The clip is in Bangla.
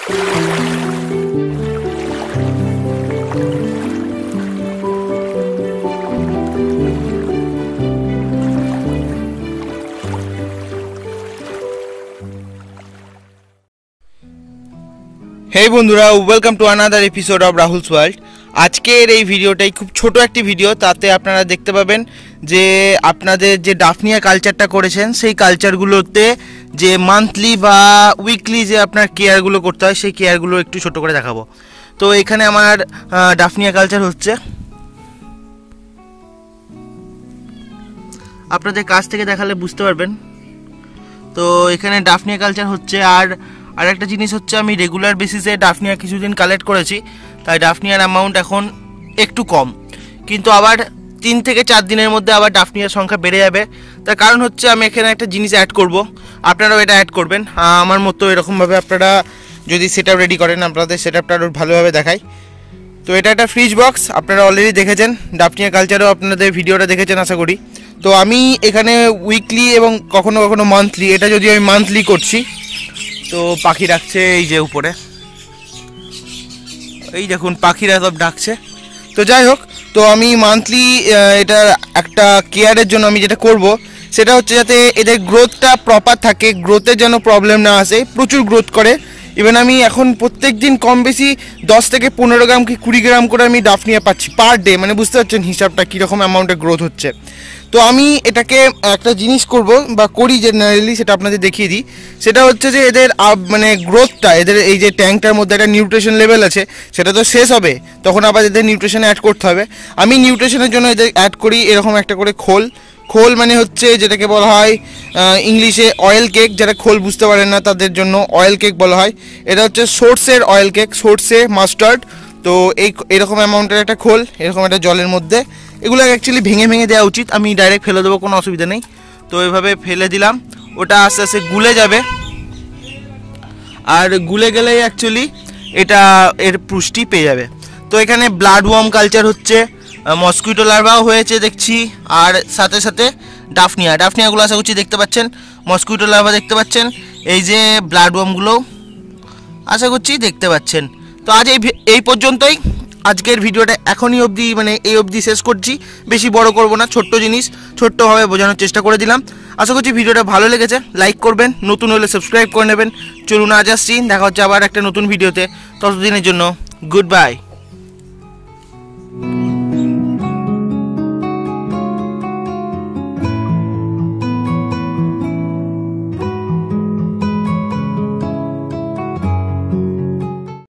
হেই বন্ধুরা, welcome to another episode of Rahul's world. আজকের এই ভিডিওটাই খুব ছোট একটি ভিডিও। তাতে আপনারা দেখতে পাবেন যে আপনাদের যে ডাফনিয়া কালচারটা করেছেন সেই কালচারগুলোতে যে মান্থলি বা উইকলি যে আপনার কেয়ারগুলো করতে হয় সেই কেয়ারগুলো একটু ছোট করে দেখাবো। তো এখানে আমার ডাফনিয়া কালচার হচ্ছে, আপনাদের কাছ থেকে দেখালে বুঝতে পারবেন। তো এখানে ডাফনিয়া কালচার হচ্ছে। আর একটা জিনিস হচ্ছে, আমি রেগুলার বেসিসে ডাফনিয়া কিছুদিন কালেক্ট করেছি, তাই ডাফনিয়ার অ্যামাউন্ট এখন একটু কম, কিন্তু আবার 3 থেকে 4 দিনের মধ্যে আবার ডাফনিয়ার সংখ্যা বেড়ে যাবে। তার কারণ হচ্ছে আমি এখানে একটা জিনিস অ্যাড করব, আপনারাও এটা অ্যাড করবেন আমার মতো এরকমভাবে। আপনারা যদি সেটআপ রেডি করেন, আপনাদের সেটআপটা আরও ভালোভাবে দেখায়। তো এটা একটা ফ্রিজ বক্স, আপনারা অলরেডি দেখেছেন। ডাফনিয়া কালচারও আপনাদের ভিডিওটা দেখেছেন আশা করি। তো আমি এখানে উইকলি এবং কখনো কখনো মান্থলি, এটা যদি আমি মান্থলি করছি, তো পাখি ডাকছে এই যে উপরে, এই দেখুন পাখিরা সব ডাকছে। তো যাই হোক, তো আমি মান্থলি এটা একটা কেয়ারের জন্য আমি যেটা করব সেটা হচ্ছে যাতে এদের গ্রোথটা প্রপার থাকে, গ্রোথের যেন প্রবলেম না আসে। প্রচুর গ্রোথ করে, ইভেন আমি এখন প্রত্যেক দিন কম বেশি 10 থেকে 15 গ্রাম কি 20 গ্রাম করে আমি ডাফনিয়া পাচ্ছি পার ডে। মানে বুঝতে পারছেন হিসাবটা কীরকম অ্যামাউন্টে গ্রোথ হচ্ছে। তো আমি এটাকে একটা জিনিস করব বা করি জেনারেলি, সেটা আপনাদের দেখিয়ে দিই। সেটা হচ্ছে যে এদের মানে গ্রোথটা, এদের এই যে ট্যাঙ্কটার মধ্যে একটা নিউট্রিশন লেভেল আছে, সেটা তো শেষ হবে, তখন আবার এদের নিউট্রিশন অ্যাড করতে হবে। আমি নিউট্রিশনের জন্য এদের অ্যাড করি এরকম একটা করে খোল মানে হচ্ছে যেটাকে বলা হয় ইংলিশে অয়েল কেক। যারা খোল বুঝতে পারেন না তাদের জন্য অয়েল কেক বলা হয়। এটা হচ্ছে সোর্সের অয়েল কেক, সোর্সে মাস্টার্ড। তো এরকম অ্যামাউন্টের একটা খোল, এরকম একটা জলের মধ্যে। এগুলো অ্যাকচুয়ালি ভেঙে দেওয়া উচিত, আমি ডাইরেক্ট ফেলে দেবো, কোনো অসুবিধা নেই। তো এভাবে ফেলে দিলাম, ওটা আস্তে আস্তে গুলে যাবে। আর গুলে গেলেই অ্যাকচুয়ালি এটা এর পুষ্টি পেয়ে যাবে। তো এখানে ব্লাড ওয়ার্ম কালচার হচ্ছে, মসকুইটো লার্ভাও হয়েছে দেখছি, আর সাথে সাথে ডাফনিয়াগুলো আশা করছি দেখতে পাচ্ছেন, মসকুইটো লার্ভা দেখতে পাচ্ছেন, এই যে ব্লাড ওয়ার্মগুলো আশা করছি দেখতে পাচ্ছেন। তো আজ এই পর্যন্তই আজকের ভিডিওটা, এখনই অবধি মানে এই অবধি শেষ করছি, বেশি বড় করব না, ছোট্ট জিনিস ছোট্টভাবে বোঝানোর চেষ্টা করে দিলাম। আশা করছি ভিডিওটা ভালো লেগেছে, লাইক করবেন, নতুন হলে সাবস্ক্রাইব করে নেবেন। চলুন আজ আসছি, দেখা হচ্ছে আবার একটা নতুন ভিডিওতে। ততদিনের জন্য গুড বাই।